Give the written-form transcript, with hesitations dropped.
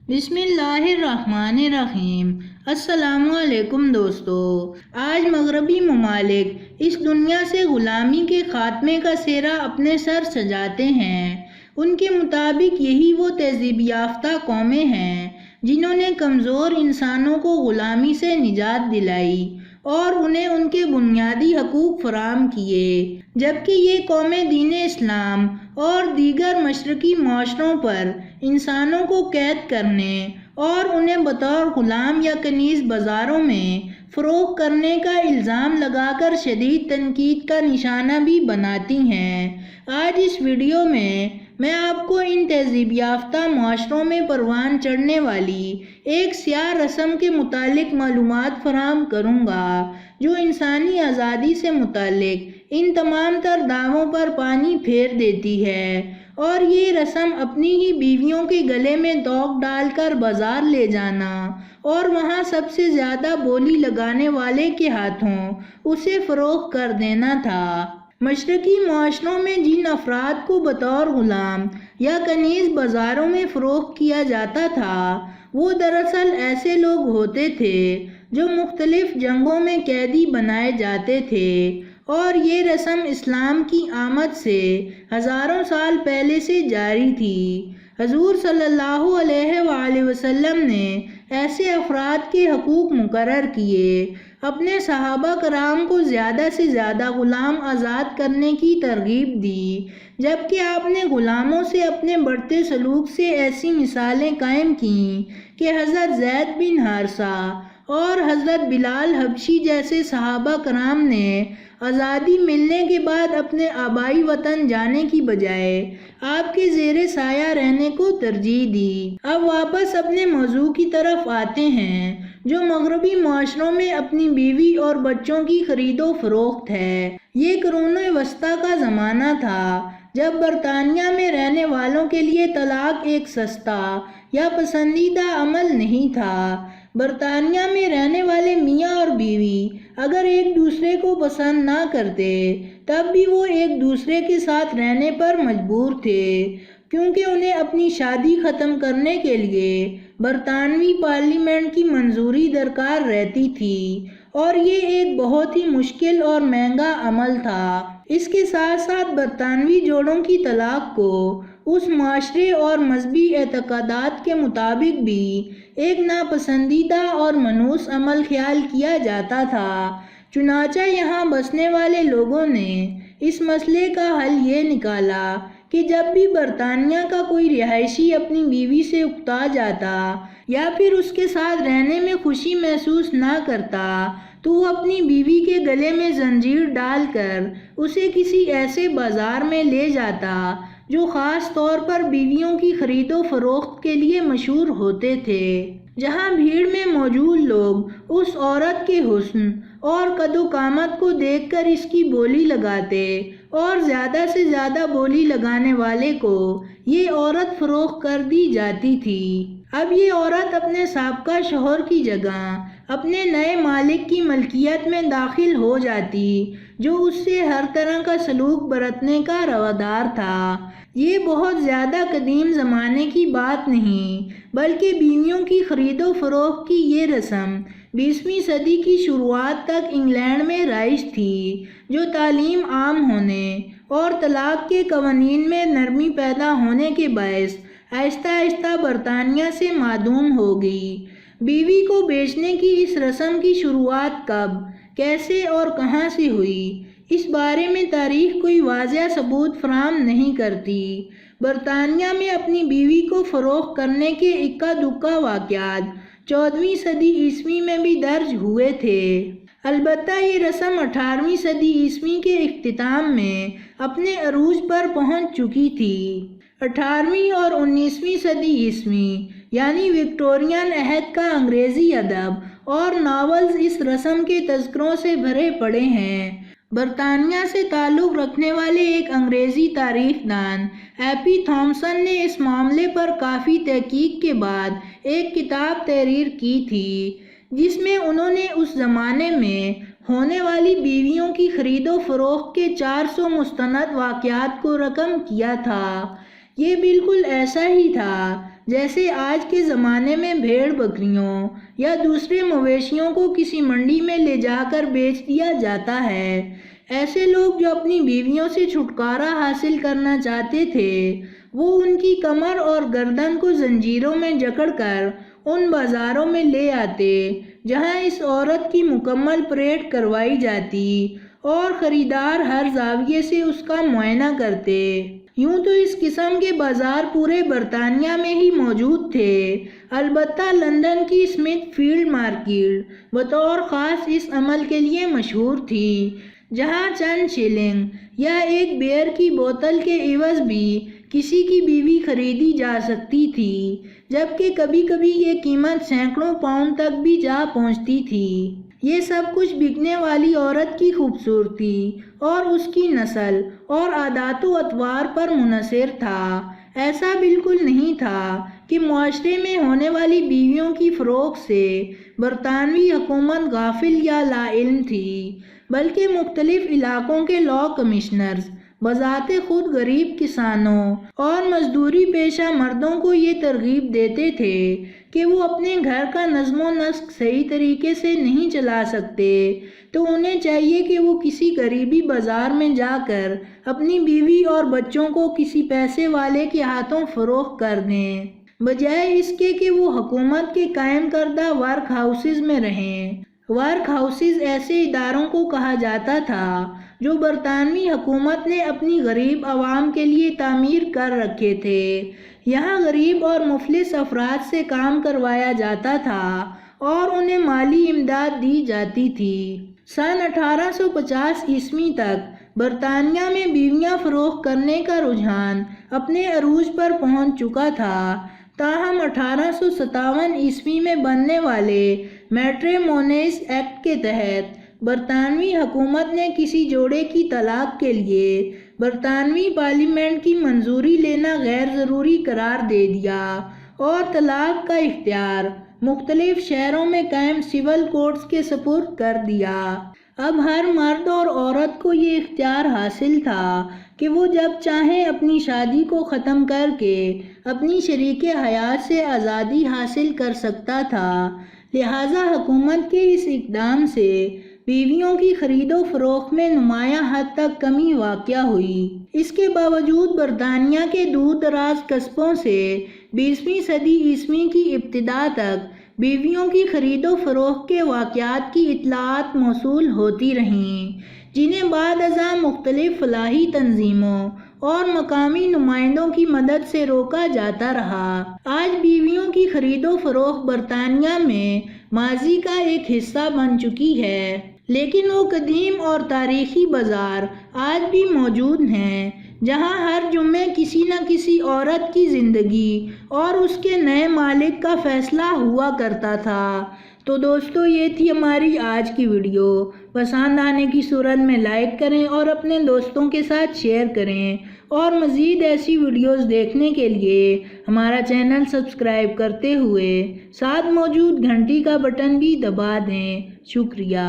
بسم اللہ الرحمن الرحیم۔ السلام علیکم دوستو۔ آج مغربی ممالک اس دنیا سے غلامی کے خاتمے کا سہرا اپنے سر سجاتے ہیں۔ ان کے مطابق یہی وہ تہذیب یافتہ قومیں ہیں جنہوں نے کمزور انسانوں کو غلامی سے نجات دلائی اور انہیں ان کے بنیادی حقوق فراہم کیے، جبکہ یہ قومیں دین اسلام اور دیگر مشرقی معاشروں پر انسانوں کو قید کرنے اور انہیں بطور غلام یا کنیز بازاروں میں فروخت کرنے کا الزام لگا کر شدید تنقید کا نشانہ بھی بناتی ہیں۔ آج اس ویڈیو میں آپ کو ان تہذیب یافتہ معاشروں میں پروان چڑھنے والی ایک سیاہ رسم کے متعلق معلومات فراہم کروں گا جو انسانی آزادی سے متعلق ان تمام تر دعووں پر پانی پھیر دیتی ہے، اور یہ رسم اپنی ہی بیویوں کے گلے میں دوق ڈال کر بازار لے جانا اور وہاں سب سے زیادہ بولی لگانے والے کے ہاتھوں اسے فروخت کر دینا تھا۔ مشرقی معاشروں میں جن افراد کو بطور غلام یا کنیز بازاروں میں فروخت کیا جاتا تھا وہ دراصل ایسے لوگ ہوتے تھے جو مختلف جنگوں میں قیدی بنائے جاتے تھے، اور یہ رسم اسلام کی آمد سے ہزاروں سال پہلے سے جاری تھی۔ حضور صلی اللہ علیہ وآلہ وسلم نے ایسے افراد کے حقوق مقرر کیے، اپنے صحابہ کرام کو زیادہ سے زیادہ غلام آزاد کرنے کی ترغیب دی، جبکہ آپ نے غلاموں سے اپنے بڑھتے سلوک سے ایسی مثالیں قائم کیں کہ حضرت زید بن حارثہ اور حضرت بلال حبشی جیسے صحابہ کرام نے آزادی ملنے کے بعد اپنے آبائی وطن جانے کی بجائے آپ کے زیر سایہ رہنے کو ترجیح دی۔ اب واپس اپنے موضوع کی طرف آتے ہیں جو مغربی معاشروں میں اپنی بیوی اور بچوں کی خرید و فروخت ہے۔ یہ قرون وسطیٰ کا زمانہ تھا جب برطانیہ میں رہنے والوں کے لیے طلاق ایک سستا یا پسندیدہ عمل نہیں تھا۔ برطانیہ میں رہنے والے میاں اور بیوی اگر ایک دوسرے کو پسند نہ کرتے تب بھی وہ ایک دوسرے کے ساتھ رہنے پر مجبور تھے، کیونکہ انہیں اپنی شادی ختم کرنے کے لیے برطانوی پارلیمنٹ کی منظوری درکار رہتی تھی، اور یہ ایک بہت ہی مشکل اور مہنگا عمل تھا۔ اس کے ساتھ ساتھ برطانوی جوڑوں کی طلاق کو اس معاشرے اور مذہبی اعتقادات کے مطابق بھی ایک ناپسندیدہ اور منحوس عمل خیال کیا جاتا تھا۔ چنانچہ یہاں بسنے والے لوگوں نے اس مسئلے کا حل یہ نکالا کہ جب بھی برطانیہ کا کوئی رہائشی اپنی بیوی سے اکتا جاتا یا پھر اس کے ساتھ رہنے میں خوشی محسوس نہ کرتا تو وہ اپنی بیوی کے گلے میں زنجیر ڈال کر اسے کسی ایسے بازار میں لے جاتا جو خاص طور پر بیویوں کی خرید و فروخت کے لیے مشہور ہوتے تھے، جہاں بھیڑ میں موجود لوگ اس عورت کے حسن اور قد و قامت کو دیکھ کر اس کی بولی لگاتے اور زیادہ سے زیادہ بولی لگانے والے کو یہ عورت فروخت کر دی جاتی تھی۔ اب یہ عورت اپنے سابقہ شوہر کی جگہ اپنے نئے مالک کی ملکیت میں داخل ہو جاتی جو اس سے ہر طرح کا سلوک برتنے کا روادار تھا۔ یہ بہت زیادہ قدیم زمانے کی بات نہیں بلکہ بیویوں کی خرید و فروخت کی یہ رسم 20ویں صدی کی شروعات تک انگلینڈ میں رائج تھی، جو تعلیم عام ہونے اور طلاق کے قوانین میں نرمی پیدا ہونے کے باعث آہستہ آہستہ برطانیہ سے معدوم ہو گئی۔ بیوی کو بیچنے کی اس رسم کی شروعات کب، کیسے اور کہاں سے ہوئی، اس بارے میں تاریخ کوئی واضح ثبوت فراہم نہیں کرتی۔ برطانیہ میں اپنی بیوی کو فروخت کرنے کے اکا دکا واقعات 14ویں صدی عیسوی میں بھی درج ہوئے تھے۔ البتہ یہ رسم 18ویں صدی عیسوی کے اختتام میں اپنے عروج پر پہنچ چکی تھی۔ 18ویں اور 19ویں صدی عیسوی یعنی وکٹورین عہد کا انگریزی ادب اور ناولز اس رسم کے تذکروں سے بھرے پڑے ہیں۔ برطانیہ سے تعلق رکھنے والے ایک انگریزی تاریخ دان اے.پی. تھامسن نے اس معاملے پر کافی تحقیق کے بعد ایک کتاب تحریر کی تھی جس میں انہوں نے اس زمانے میں ہونے والی بیویوں کی خرید و فروخت کے 400 مستند واقعات کو رقم کیا تھا۔ یہ بالکل ایسا ہی تھا جیسے آج کے زمانے میں بھیڑ بکریوں یا دوسرے مویشیوں کو کسی منڈی میں لے جا کر بیچ دیا جاتا ہے۔ ایسے لوگ جو اپنی بیویوں سے چھٹکارا حاصل کرنا چاہتے تھے وہ ان کی کمر اور گردن کو زنجیروں میں جکڑ کر ان بازاروں میں لے آتے جہاں اس عورت کی مکمل پریڈ کروائی جاتی اور خریدار ہر زاویے سے اس کا معائنہ کرتے۔ یوں تو اس قسم کے بازار پورے برطانیہ میں ہی موجود تھے، البتہ لندن کی اسمتھ فیلڈ مارکیٹ بطور خاص اس عمل کے لیے مشہور تھی، جہاں چند شلنگ یا ایک بیئر کی بوتل کے عوض بھی کسی کی بیوی خریدی جا سکتی تھی، جبکہ کبھی کبھی یہ قیمت سینکڑوں پاؤنڈ تک بھی جا پہنچتی تھی۔ یہ سب کچھ بکنے والی عورت کی خوبصورتی اور اس کی نسل اور عادات و اطوار پر منحصر تھا۔ ایسا بالکل نہیں تھا کہ معاشرے میں ہونے والی بیویوں کی فروخت سے برطانوی حکومت غافل یا لا علم تھی، بلکہ مختلف علاقوں کے لاء کمشنرز بذات خود غریب کسانوں اور مزدوری پیشہ مردوں کو یہ ترغیب دیتے تھے کہ وہ اپنے گھر کا نظم و نسق صحیح طریقے سے نہیں چلا سکتے تو انہیں چاہیے کہ وہ کسی غریبی بازار میں جا کر اپنی بیوی اور بچوں کو کسی پیسے والے کے ہاتھوں فروخت کر دیں، بجائے اس کے کہ وہ حکومت کے قائم کردہ ورک ہاؤسز میں رہیں۔ ورک ہاؤسز ایسے اداروں کو کہا جاتا تھا جو برطانوی حکومت نے اپنی غریب عوام کے لیے تعمیر کر رکھے تھے۔ یہاں غریب اور مفلس افراد سے کام کروایا جاتا تھا اور انہیں مالی امداد دی جاتی تھی۔ سن 1850 عیسوی تک برطانیہ میں بیویاں فروخت کرنے کا رجحان اپنے عروج پر پہنچ چکا تھا، تاہم 1857 عیسوی میں بننے والے میٹریمونیز ایکٹ کے تحت برطانوی حکومت نے کسی جوڑے کی طلاق کے لیے برطانوی پارلیمنٹ کی منظوری لینا غیر ضروری قرار دے دیا اور طلاق کا اختیار مختلف شہروں میں قائم سول کورٹس کے سپرد کر دیا۔ اب ہر مرد اور عورت کو یہ اختیار حاصل تھا کہ وہ جب چاہیں اپنی شادی کو ختم کر کے اپنی شریک حیات سے آزادی حاصل کر سکتا تھا، لہٰذا حکومت کے اس اقدام سے بیویوں کی خرید و فروخت میں نمایاں حد تک کمی واقع ہوئی۔ اس کے باوجود برطانیہ کے دور دراز قصبوں سے 20ویں صدی عیسوی کی ابتدا تک بیویوں کی خرید و فروخت کے واقعات کی اطلاعات موصول ہوتی رہیں، جنہیں بعد ازاں مختلف فلاحی تنظیموں اور مقامی نمائندوں کی مدد سے روکا جاتا رہا۔ آج بیویوں کی خرید و فروخت برطانیہ میں ماضی کا ایک حصہ بن چکی ہے، لیکن وہ قدیم اور تاریخی بازار آج بھی موجود ہیں جہاں ہر جمعے کسی نہ کسی عورت کی زندگی اور اس کے نئے مالک کا فیصلہ ہوا کرتا تھا۔ تو دوستو، یہ تھی ہماری آج کی ویڈیو۔ پسند آنے کی صورت میں لائک کریں اور اپنے دوستوں کے ساتھ شیئر کریں، اور مزید ایسی ویڈیوز دیکھنے کے لیے ہمارا چینل سبسکرائب کرتے ہوئے ساتھ موجود گھنٹی کا بٹن بھی دبا دیں۔ شکریہ۔